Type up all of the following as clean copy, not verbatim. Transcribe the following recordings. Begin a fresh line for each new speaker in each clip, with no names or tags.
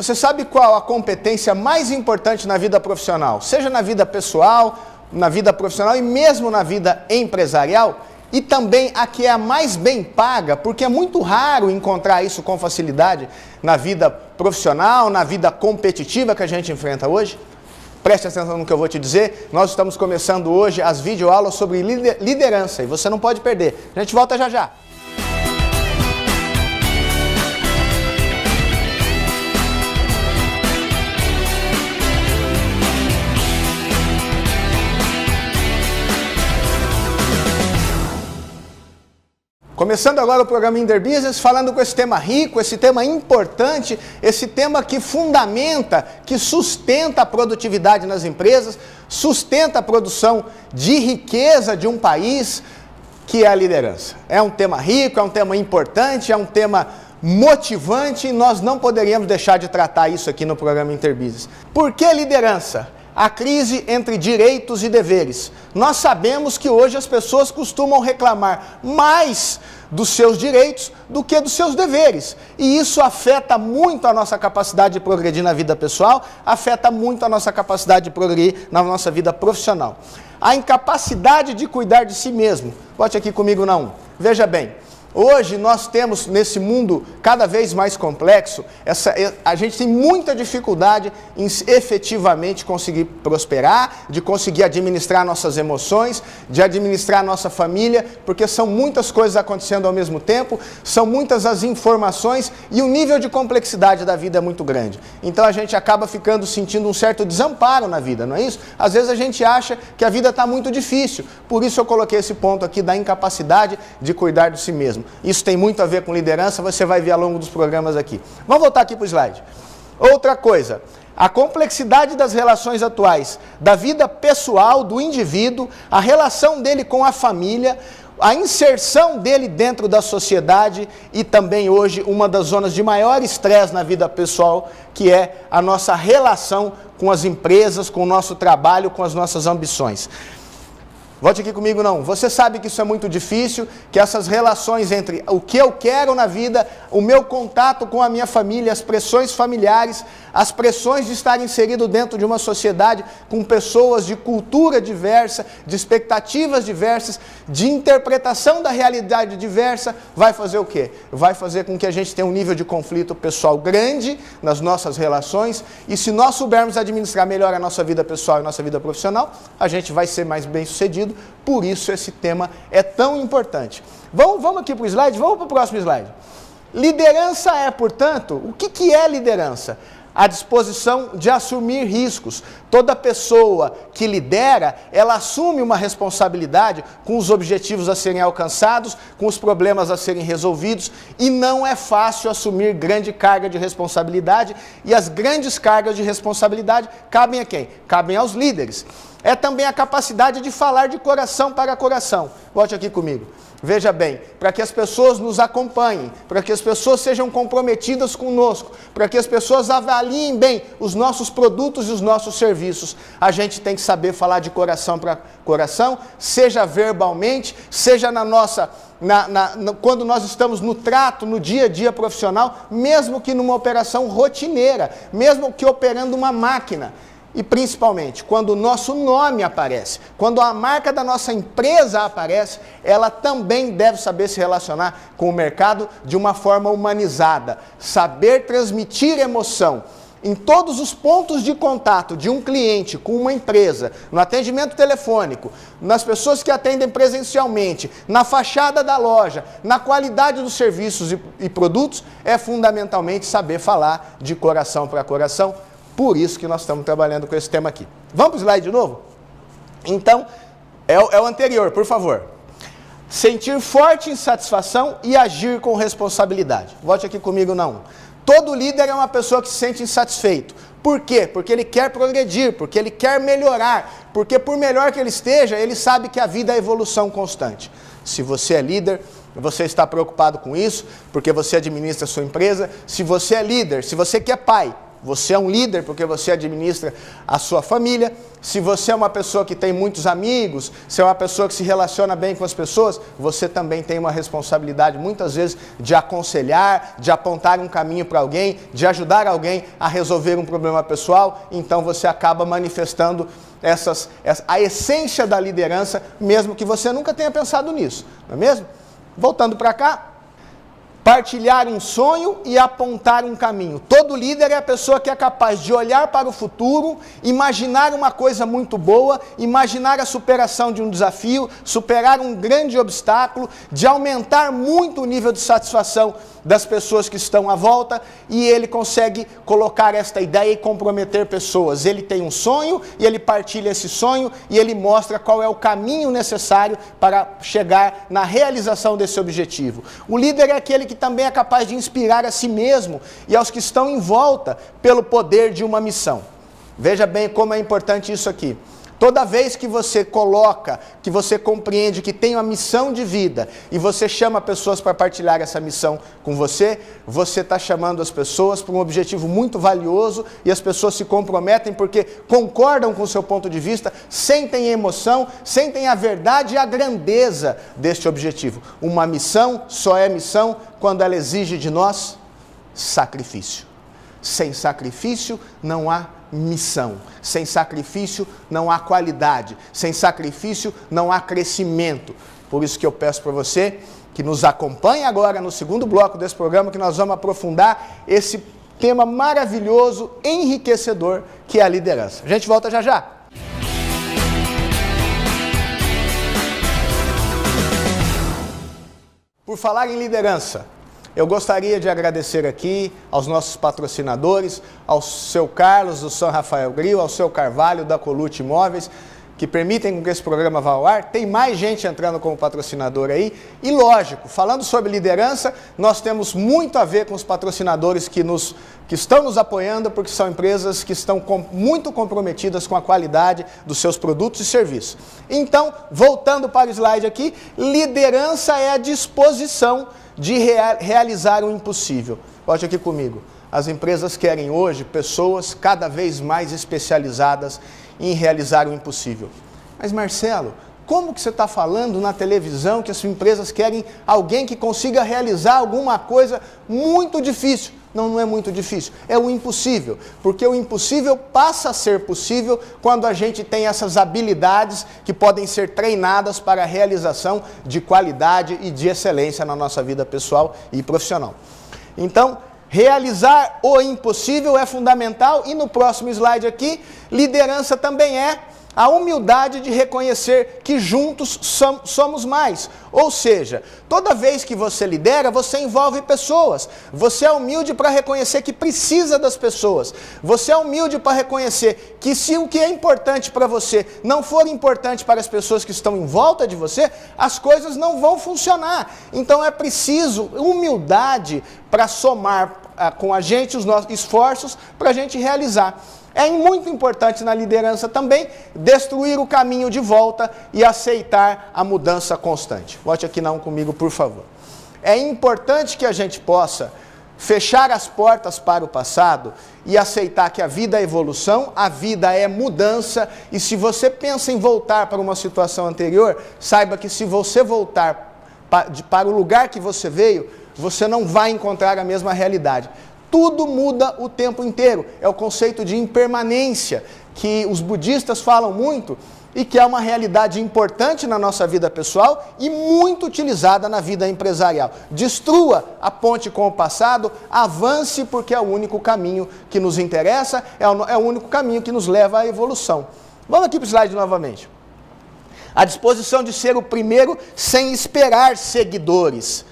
Você sabe qual a competência mais importante na vida profissional? Seja na vida pessoal, na vida profissional e mesmo na vida empresarial? E também a que é a mais bem paga, porque é muito raro encontrar isso com facilidade na vida profissional, na vida competitiva que a gente enfrenta hoje. Preste atenção no que eu vou te dizer. Nós estamos começando hoje as videoaulas sobre liderança e você não pode perder. A gente volta já já. Começando agora o programa Inder Business, falando com esse tema rico, esse tema importante, esse tema que fundamenta, que sustenta a produtividade nas empresas, sustenta a produção de riqueza de um país, que é a liderança. É um tema rico, é um tema importante, é um tema motivante e nós não poderíamos deixar de tratar isso aqui no programa Inder Business. Por que liderança? A crise entre direitos e deveres. Nós sabemos que hoje as pessoas costumam reclamar mais dos seus direitos do que dos seus deveres. E isso afeta muito a nossa capacidade de progredir na vida pessoal, afeta muito a nossa capacidade de progredir na nossa vida profissional. A incapacidade de cuidar de si mesmo. Bote aqui comigo na 1. Veja bem. Hoje nós temos, nesse mundo cada vez mais complexo, a gente tem muita dificuldade em efetivamente conseguir prosperar, de conseguir administrar nossas emoções, de administrar nossa família, porque são muitas coisas acontecendo ao mesmo tempo, são muitas as informações e o nível de complexidade da vida é muito grande. Então a gente acaba sentindo um certo desamparo na vida, não é isso? Às vezes a gente acha que a vida está muito difícil, por isso eu coloquei esse ponto aqui da incapacidade de cuidar de si mesmo. Isso tem muito a ver com liderança, você vai ver ao longo dos programas aqui. Vamos voltar aqui para o slide. Outra coisa, a complexidade das relações atuais, da vida pessoal do indivíduo, a relação dele com a família, a inserção dele dentro da sociedade e também hoje uma das zonas de maior estresse na vida pessoal, que é a nossa relação com as empresas, com o nosso trabalho, com as nossas ambições. Volte aqui comigo não. Você sabe que isso é muito difícil, que essas relações entre o que eu quero na vida, o meu contato com a minha família, as pressões familiares, as pressões de estar inserido dentro de uma sociedade com pessoas de cultura diversa, de expectativas diversas, de interpretação da realidade diversa, vai fazer o quê? Vai fazer com que a gente tenha um nível de conflito pessoal grande nas nossas relações e se nós soubermos administrar melhor a nossa vida pessoal e a nossa vida profissional, a gente vai ser mais bem sucedido. Por isso esse tema é tão importante. Vamos aqui para o slide, vamos para o próximo slide. Liderança é, portanto, o que é liderança? A disposição de assumir riscos. Toda pessoa que lidera, ela assume uma responsabilidade com os objetivos a serem alcançados, com os problemas a serem resolvidos, e não é fácil assumir grande carga de responsabilidade, e as grandes cargas de responsabilidade cabem a quem? Cabem aos líderes. É também a capacidade de falar de coração para coração. Volte aqui comigo. Veja bem, para que as pessoas nos acompanhem, para que as pessoas sejam comprometidas conosco, para que as pessoas avaliem bem os nossos produtos e os nossos serviços, a gente tem que saber falar de coração para coração, seja verbalmente, seja quando nós estamos no trato, no dia a dia profissional, mesmo que numa operação rotineira, mesmo que operando uma máquina. E principalmente, quando o nosso nome aparece, quando a marca da nossa empresa aparece, ela também deve saber se relacionar com o mercado de uma forma humanizada, saber transmitir emoção. Em todos os pontos de contato de um cliente com uma empresa, no atendimento telefônico, nas pessoas que atendem presencialmente, na fachada da loja, na qualidade dos serviços e produtos, é fundamentalmente saber falar de coração para coração. Por isso que nós estamos trabalhando com esse tema aqui. Vamos para o slide de novo? Então, é o anterior, por favor. Sentir forte insatisfação e agir com responsabilidade. Volte aqui comigo na 1. Todo líder é uma pessoa que se sente insatisfeito. Por quê? Porque ele quer progredir, porque ele quer melhorar, porque por melhor que ele esteja, ele sabe que a vida é evolução constante. Se você é líder, você está preocupado com isso, porque você administra a sua empresa. Se você é líder, se você que é pai, você é um líder porque você administra a sua família. Se você é uma pessoa que tem muitos amigos, se é uma pessoa que se relaciona bem com as pessoas, você também tem uma responsabilidade muitas vezes de aconselhar, de apontar um caminho para alguém, de ajudar alguém a resolver um problema pessoal. Então você acaba manifestando a essência da liderança, mesmo que você nunca tenha pensado nisso, não é mesmo? Voltando para cá. Partilhar um sonho e apontar um caminho. Todo líder é a pessoa que é capaz de olhar para o futuro, imaginar uma coisa muito boa, imaginar a superação de um desafio, superar um grande obstáculo, de aumentar muito o nível de satisfação das pessoas que estão à volta, e ele consegue colocar esta ideia e comprometer pessoas. Ele tem um sonho e ele partilha esse sonho e ele mostra qual é o caminho necessário para chegar na realização desse objetivo. O líder é aquele que também é capaz de inspirar a si mesmo e aos que estão em volta pelo poder de uma missão. Veja bem como é importante isso aqui. Toda vez que você coloca, que você compreende que tem uma missão de vida e você chama pessoas para partilhar essa missão com você, você está chamando as pessoas para um objetivo muito valioso e as pessoas se comprometem porque concordam com o seu ponto de vista, sentem emoção, sentem a verdade e a grandeza deste objetivo. Uma missão só é missão quando ela exige de nós sacrifício. Sem sacrifício não há missão. Sem sacrifício não há qualidade. Sem sacrifício não há crescimento. Por isso que eu peço para você que nos acompanhe agora no segundo bloco desse programa, que nós vamos aprofundar esse tema maravilhoso, enriquecedor, que é a liderança. A gente volta já já. Por falar em liderança, eu gostaria de agradecer aqui aos nossos patrocinadores, ao seu Carlos, do São Rafael Grill, ao seu Carvalho, da Colute Imóveis, que permitem que esse programa vá ao ar. Tem mais gente entrando como patrocinador aí. E lógico, falando sobre liderança, nós temos muito a ver com os patrocinadores que estão nos apoiando, porque são empresas que estão muito comprometidas com a qualidade dos seus produtos e serviços. Então, voltando para o slide aqui, liderança é a disposição de realizar o impossível. Volte aqui comigo. As empresas querem hoje pessoas cada vez mais especializadas em realizar o impossível. Mas Marcelo, como que você está falando na televisão que as empresas querem alguém que consiga realizar alguma coisa muito difícil? Não, não é muito difícil, é o impossível, porque o impossível passa a ser possível quando a gente tem essas habilidades que podem ser treinadas para a realização de qualidade e de excelência na nossa vida pessoal e profissional. Então, realizar o impossível é fundamental e no próximo slide aqui, liderança também é a humildade de reconhecer que juntos somos mais. Ou seja, toda vez que você lidera, você envolve pessoas. Você é humilde para reconhecer que precisa das pessoas. Você é humilde para reconhecer que se o que é importante para você não for importante para as pessoas que estão em volta de você, as coisas não vão funcionar. Então é preciso humildade para somar com a gente os nossos esforços para a gente realizar. É muito importante na liderança também destruir o caminho de volta e aceitar a mudança constante. Volte aqui não comigo, por favor. É importante que a gente possa fechar as portas para o passado e aceitar que a vida é evolução, a vida é mudança, e se você pensa em voltar para uma situação anterior, saiba que se você voltar para o lugar que você veio, você não vai encontrar a mesma realidade. Tudo muda o tempo inteiro. É o conceito de impermanência que os budistas falam muito e que é uma realidade importante na nossa vida pessoal e muito utilizada na vida empresarial. Destrua a ponte com o passado, avance porque é o único caminho que nos interessa, é o único caminho que nos leva à evolução. Vamos aqui para o slide novamente. A disposição de ser o primeiro sem esperar seguidores.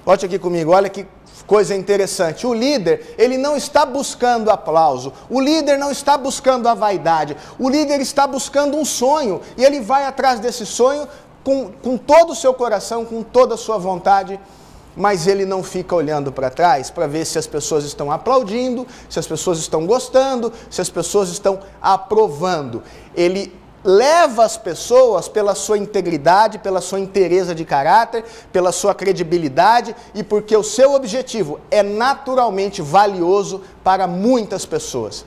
Volte aqui comigo, olha que coisa interessante. O líder, ele não está buscando aplauso. O líder não está buscando a vaidade. O líder está buscando um sonho. E ele vai atrás desse sonho com todo o seu coração, com toda a sua vontade. Mas ele não fica olhando para trás para ver se as pessoas estão aplaudindo, se as pessoas estão gostando, se as pessoas estão aprovando. Ele leva as pessoas pela sua integridade, pela sua inteireza de caráter, pela sua credibilidade e porque o seu objetivo é naturalmente valioso para muitas pessoas.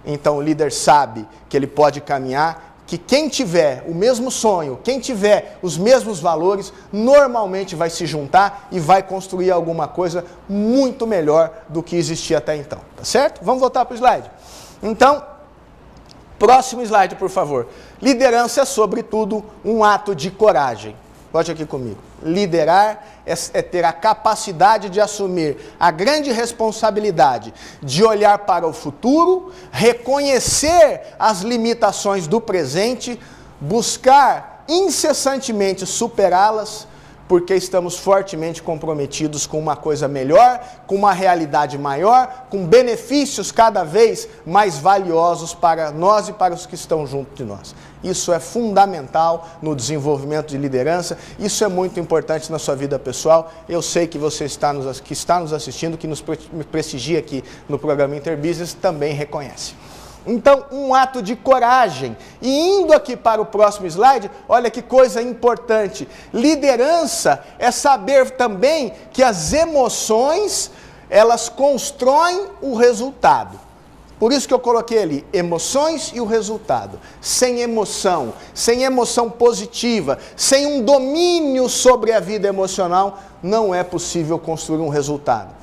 Então o líder sabe que ele pode caminhar, que quem tiver o mesmo sonho, quem tiver os mesmos valores, normalmente vai se juntar e vai construir alguma coisa muito melhor do que existia até então, tá certo? Vamos voltar para o slide. Então, próximo slide, por favor. Liderança é, sobretudo, um ato de coragem. Volte aqui comigo. Liderar é ter a capacidade de assumir a grande responsabilidade de olhar para o futuro, reconhecer as limitações do presente, buscar incessantemente superá-las, porque estamos fortemente comprometidos com uma coisa melhor, com uma realidade maior, com benefícios cada vez mais valiosos para nós e para os que estão junto de nós. Isso é fundamental no desenvolvimento de liderança, isso é muito importante na sua vida pessoal. Eu sei que você está nos assistindo, que nos prestigia aqui no programa Interbusiness, também reconhece. Então, um ato de coragem. E indo aqui para o próximo slide, olha que coisa importante. Liderança é saber também que as emoções, elas constroem o resultado. Por isso que eu coloquei ali, emoções e o resultado. Sem emoção positiva, sem um domínio sobre a vida emocional, não é possível construir um resultado.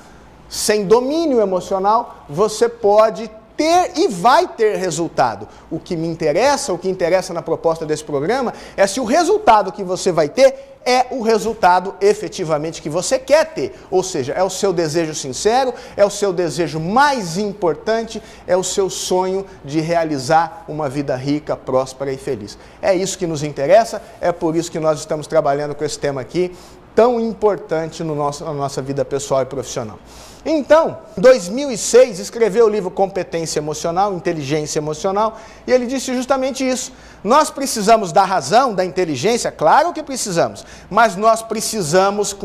Sem domínio emocional, você pode ter e vai ter resultado. O que me interessa, o que interessa na proposta desse programa, é se o resultado que você vai ter é o resultado efetivamente que você quer ter. Ou seja, é o seu desejo sincero, é o seu desejo mais importante, é o seu sonho de realizar uma vida rica, próspera e feliz. É isso que nos interessa, é por isso que nós estamos trabalhando com esse tema aqui, tão importante na nossa vida pessoal e profissional. Então, em 2006, escreveu o livro Competência Emocional, Inteligência Emocional, e ele disse justamente isso. Nós precisamos da razão, da inteligência, claro que precisamos, mas nós precisamos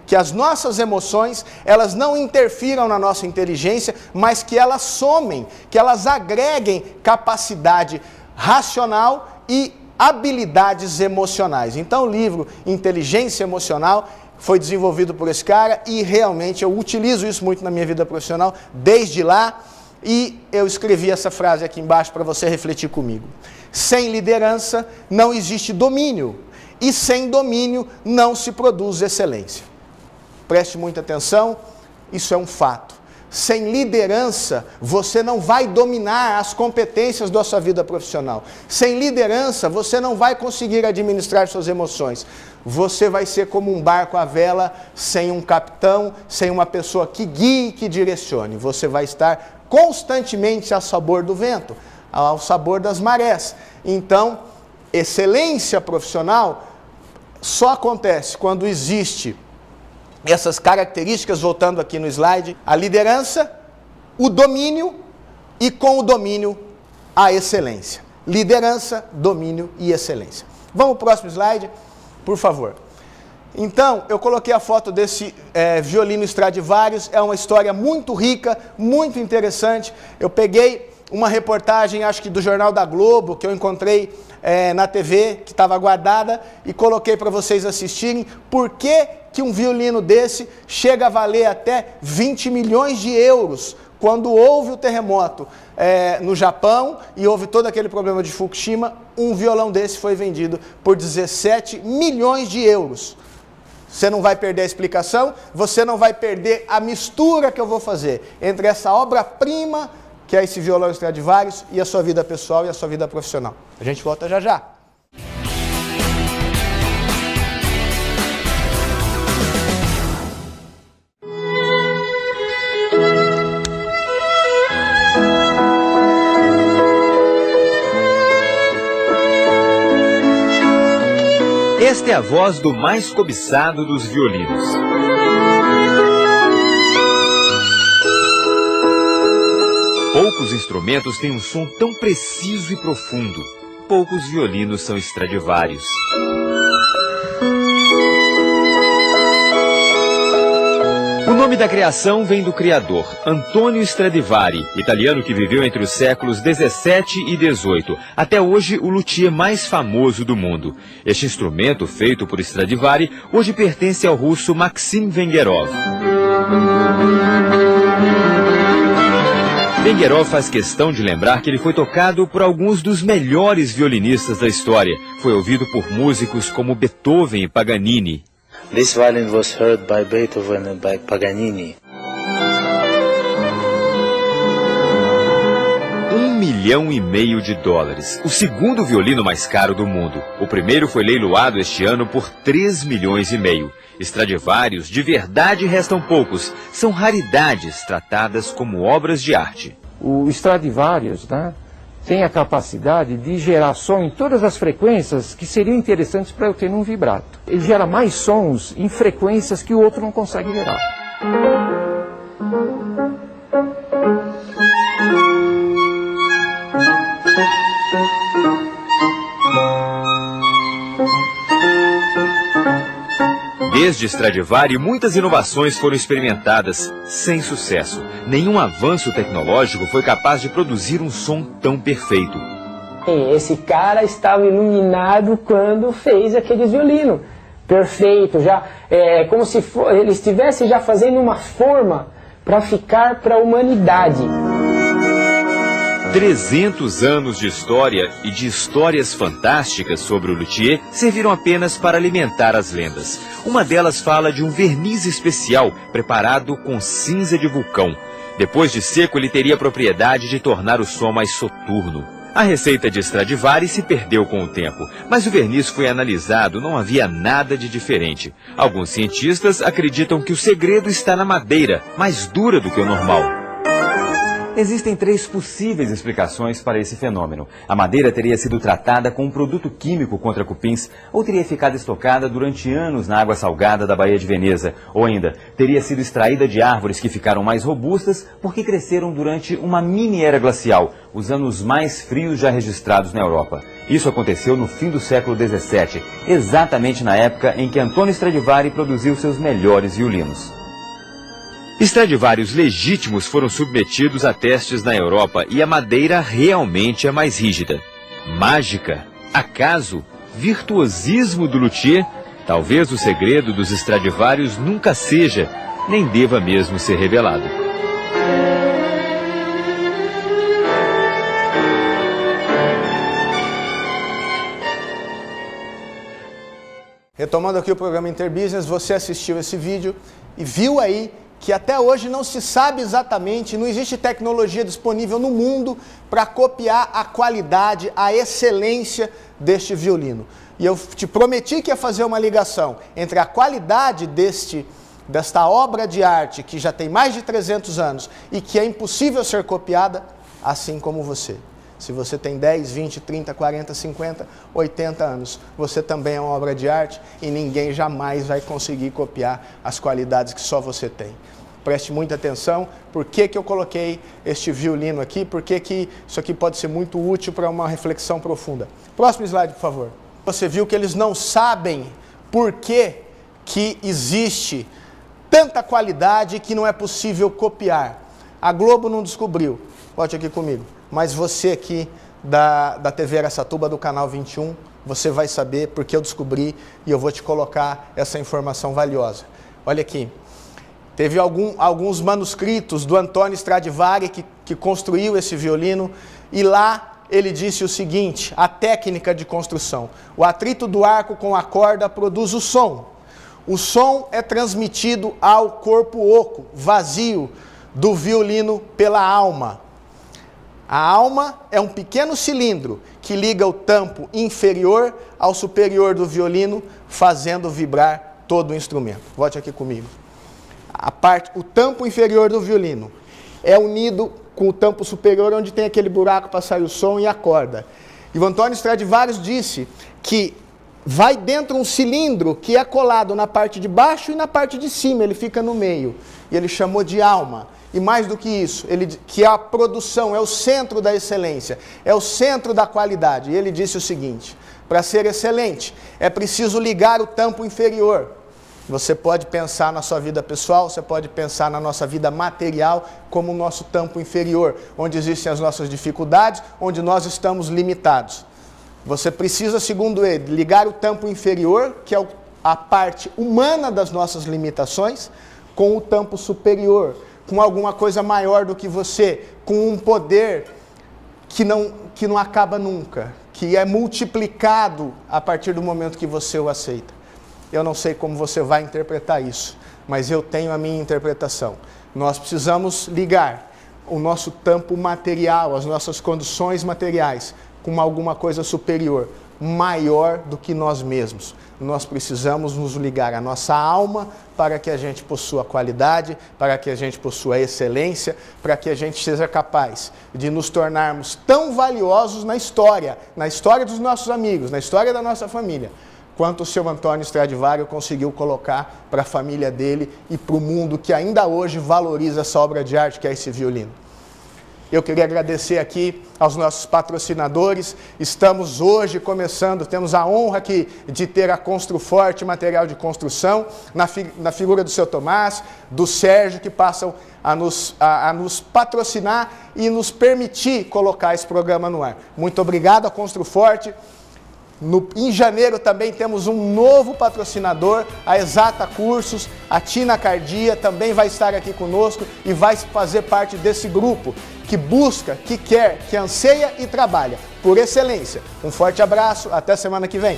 que as nossas emoções, elas não interfiram na nossa inteligência, mas que elas somem, que elas agreguem capacidade racional e habilidades emocionais. Então, o livro Inteligência Emocional foi desenvolvido por esse cara e realmente eu utilizo isso muito na minha vida profissional desde lá, e eu escrevi essa frase aqui embaixo para você refletir comigo. Sem liderança não existe domínio e sem domínio não se produz excelência. Preste muita atenção, isso é um fato. Sem liderança, você não vai dominar as competências da sua vida profissional. Sem liderança, você não vai conseguir administrar suas emoções. Você vai ser como um barco à vela, sem um capitão, sem uma pessoa que guie e que direcione. Você vai estar constantemente ao sabor do vento, ao sabor das marés. Então, excelência profissional só acontece quando existe essas características, voltando aqui no slide, a liderança, o domínio e com o domínio a excelência. Liderança, domínio e excelência. Vamos para o próximo slide, por favor. Então, eu coloquei a foto desse violino Stradivarius, é uma história muito rica, muito interessante. Eu peguei uma reportagem, acho que do Jornal da Globo, que eu encontrei na TV, que estava guardada, e coloquei para vocês assistirem. Por que um violino desse chega a valer até 20 milhões de euros? Quando houve o terremoto no Japão e houve todo aquele problema de Fukushima, um violão desse foi vendido por 17 milhões de euros. Você não vai perder a explicação, você não vai perder a mistura que eu vou fazer entre essa obra-prima, que é esse violão Stradivarius, e a sua vida pessoal e a sua vida profissional. A gente volta já já.
Esta é a voz do mais cobiçado dos violinos. Poucos instrumentos têm um som tão preciso e profundo. Poucos violinos são Stradivarius. O nome da criação vem do criador, Antonio Stradivari, italiano que viveu entre os séculos 17 e 18. Até hoje, o luthier mais famoso do mundo. Este instrumento, feito por Stradivari, hoje pertence ao russo Maxim Vengerov. Vengerov faz questão de lembrar que ele foi tocado por alguns dos melhores violinistas da história. Foi ouvido por músicos como Beethoven e Paganini.
This violin was heard by Beethoven and by Paganini.
$1,5 milhão, o segundo violino mais caro do mundo. O primeiro foi leiloado este ano por $3,5 milhões. Stradivarius de verdade restam poucos, são raridades tratadas como obras de arte.
O Stradivarius, né, tem a capacidade de gerar som em todas as frequências que seriam interessantes para eu ter num vibrato. Ele gera mais sons em frequências que o outro não consegue gerar.
Desde Stradivari, muitas inovações foram experimentadas, sem sucesso. Nenhum avanço tecnológico foi capaz de produzir um som tão perfeito.
Esse cara estava iluminado quando fez aquele violino. Perfeito, já como se ele estivesse já fazendo uma forma para ficar para a humanidade.
300 anos de história e de histórias fantásticas sobre o luthier serviram apenas para alimentar as lendas. Uma delas fala de um verniz especial preparado com cinza de vulcão. Depois de seco, ele teria a propriedade de tornar o som mais soturno. A receita de Stradivari se perdeu com o tempo, mas o verniz foi analisado, não havia nada de diferente. Alguns cientistas acreditam que o segredo está na madeira, mais dura do que o normal. Existem 3 possíveis explicações para esse fenômeno. A madeira teria sido tratada com um produto químico contra cupins, ou teria ficado estocada durante anos na água salgada da Baía de Veneza, ou ainda teria sido extraída de árvores que ficaram mais robustas porque cresceram durante uma mini-era glacial, os anos mais frios já registrados na Europa. Isso aconteceu no fim do século XVII, exatamente na época em que Antonio Stradivari produziu seus melhores violinos. Stradivarius legítimos foram submetidos a testes na Europa e a madeira realmente é mais rígida. Mágica? Acaso? Virtuosismo do luthier? Talvez o segredo dos Stradivarius nunca seja, nem deva mesmo ser revelado.
Retomando aqui o programa Interbusiness, você assistiu esse vídeo e viu aí que até hoje não se sabe exatamente, não existe tecnologia disponível no mundo para copiar a qualidade, a excelência deste violino. E eu te prometi que ia fazer uma ligação entre a qualidade desta obra de arte, que já tem mais de 300 anos e que é impossível ser copiada, assim como você. Se você tem 10, 20, 30, 40, 50, 80 anos, você também é uma obra de arte e ninguém jamais vai conseguir copiar as qualidades que só você tem. Preste muita atenção, por que eu coloquei este violino aqui, por que isso aqui pode ser muito útil para uma reflexão profunda. Próximo slide, por favor. Você viu que eles não sabem por que existe tanta qualidade que não é possível copiar. A Globo não descobriu, volte aqui comigo. Mas você aqui da TV Araçatuba, do canal 21, você vai saber porque eu descobri e eu vou te colocar essa informação valiosa. Olha aqui, teve alguns manuscritos do Antonio Stradivari que construiu esse violino e lá ele disse o seguinte, a técnica de construção. O atrito do arco com a corda produz o som. O som é transmitido ao corpo oco, vazio, do violino pela alma. A alma é um pequeno cilindro que liga o tampo inferior ao superior do violino, fazendo vibrar todo o instrumento. Volte aqui comigo. O tampo inferior do violino é unido com o tampo superior, onde tem aquele buraco para sair o som e a corda. E o Antonio Stradivarius disse que vai dentro um cilindro que é colado na parte de baixo e na parte de cima, ele fica no meio. E ele chamou de alma. E mais do que isso, que a produção é o centro da excelência, é o centro da qualidade. E ele disse o seguinte, para ser excelente, é preciso ligar o tampo inferior. Você pode pensar na sua vida pessoal, você pode pensar na nossa vida material como o nosso tampo inferior, onde existem as nossas dificuldades, onde nós estamos limitados. Você precisa, segundo ele, ligar o tampo inferior, que é a parte humana das nossas limitações, com o tampo superior, com alguma coisa maior do que você, com um poder que não acaba nunca, que é multiplicado a partir do momento que você o aceita. Eu não sei como você vai interpretar isso, mas eu tenho a minha interpretação. Nós precisamos ligar o nosso tampo material, as nossas condições materiais, com alguma coisa superior, maior do que nós mesmos. Nós precisamos nos ligar à nossa alma para que a gente possua qualidade, para que a gente possua excelência, para que a gente seja capaz de nos tornarmos tão valiosos na história dos nossos amigos, na história da nossa família, quanto o seu Antônio Stradivari conseguiu colocar para a família dele e para o mundo que ainda hoje valoriza essa obra de arte que é esse violino. Eu queria agradecer aqui aos nossos patrocinadores. Estamos hoje começando, temos a honra aqui de ter a Construforte Material de Construção, na figura do seu Tomás, do Sérgio, que passam a nos patrocinar e nos permitir colocar esse programa no ar. Muito obrigado a Construforte. Em janeiro também temos um novo patrocinador, a Exata Cursos, a Tina Cardia também vai estar aqui conosco e vai fazer parte desse grupo que busca, que quer, que anseia e trabalha por excelência. Um forte abraço, até semana que vem.